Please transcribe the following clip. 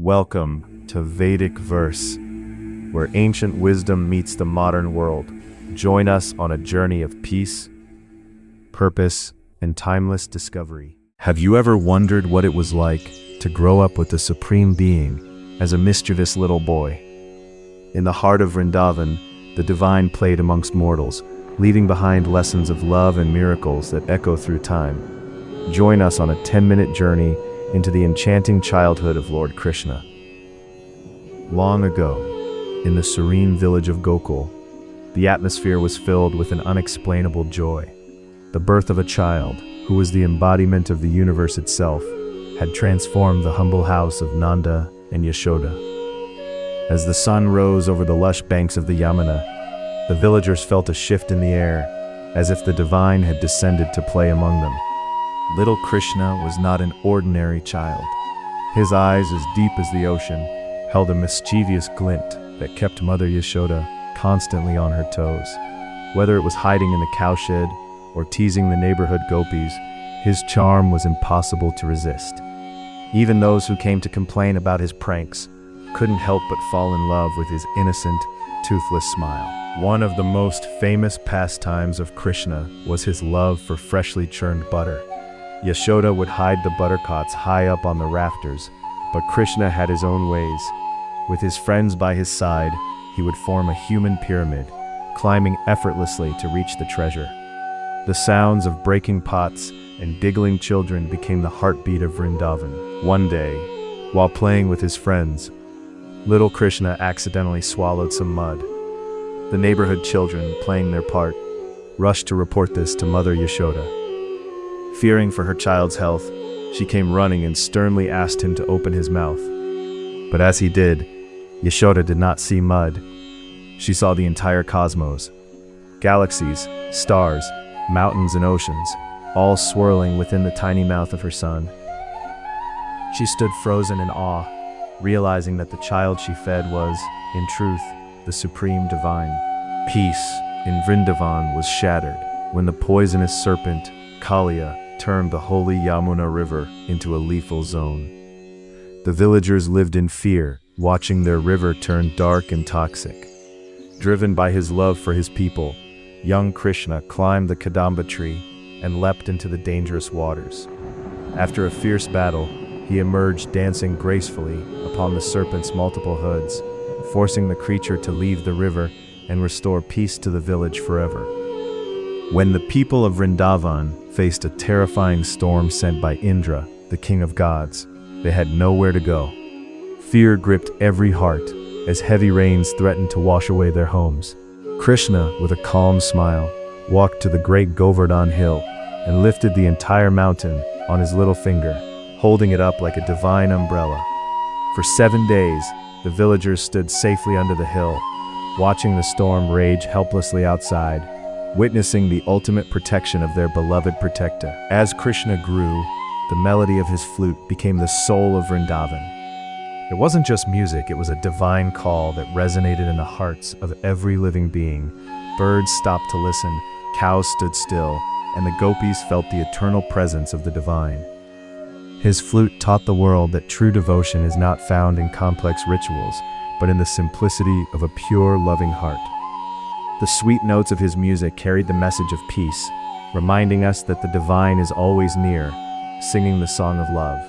Welcome to Vedic Verse, where ancient wisdom meets the modern world. Join us on a journey of peace, purpose, and timeless discovery. Have you ever wondered what it was like to grow up with the Supreme Being as a mischievous little boy? In the heart of Vrindavan, the divine played amongst mortals, leaving behind lessons of love and miracles that echo through time. Join us on a 10-minute journey into the enchanting childhood of Lord Krishna. Long ago, in the serene village of Gokul, the atmosphere was filled with an unexplainable joy. The birth of a child, who was the embodiment of the universe itself, had transformed the humble house of Nanda and Yashoda. As the sun rose over the lush banks of the Yamuna, the villagers felt a shift in the air, as if the divine had descended to play among them. Little Krishna was not an ordinary child. His eyes, as deep as the ocean, held a mischievous glint that kept Mother Yashoda constantly on her toes. Whether it was hiding in the cowshed or teasing the neighborhood gopis, his charm was impossible to resist. Even those who came to complain about his pranks couldn't help but fall in love with his innocent, toothless smile. One of the most famous pastimes of Krishna was his love for freshly churned butter. Yashoda would hide the buttercots high up on the rafters, but Krishna had his own ways. With his friends by his side, he would form a human pyramid, climbing effortlessly to reach the treasure. The sounds of breaking pots and giggling children became the heartbeat of Vrindavan. One day, while playing with his friends, little Krishna accidentally swallowed some mud. The neighborhood children, playing their part, rushed to report this to Mother Yashoda. Fearing for her child's health, she came running and sternly asked him to open his mouth. But as he did, Yashoda did not see mud. She saw the entire cosmos. Galaxies, stars, mountains and oceans, all swirling within the tiny mouth of her son. She stood frozen in awe, realizing that the child she fed was, in truth, the Supreme Divine. Peace in Vrindavan was shattered when the poisonous serpent, Kaliya, turned the holy Yamuna River into a lethal zone. The villagers lived in fear, watching their river turn dark and toxic. Driven by his love for his people, young Krishna climbed the Kadamba tree and leapt into the dangerous waters. After a fierce battle, he emerged dancing gracefully upon the serpent's multiple hoods, forcing the creature to leave the river and restore peace to the village forever. When the people of Vrindavan faced a terrifying storm sent by Indra, the king of gods, they had nowhere to go. Fear gripped every heart as heavy rains threatened to wash away their homes. Krishna, with a calm smile, walked to the great Govardhan hill and lifted the entire mountain on his little finger, holding it up like a divine umbrella. For 7 days, the villagers stood safely under the hill, watching the storm rage helplessly outside, witnessing the ultimate protection of their beloved protector. As Krishna grew, the melody of his flute became the soul of Vrindavan. It wasn't just music, it was a divine call that resonated in the hearts of every living being. Birds stopped to listen, cows stood still, and the gopis felt the eternal presence of the divine. His flute taught the world that true devotion is not found in complex rituals, but in the simplicity of a pure, loving heart. The sweet notes of his music carried the message of peace, reminding us that the divine is always near, singing the song of love.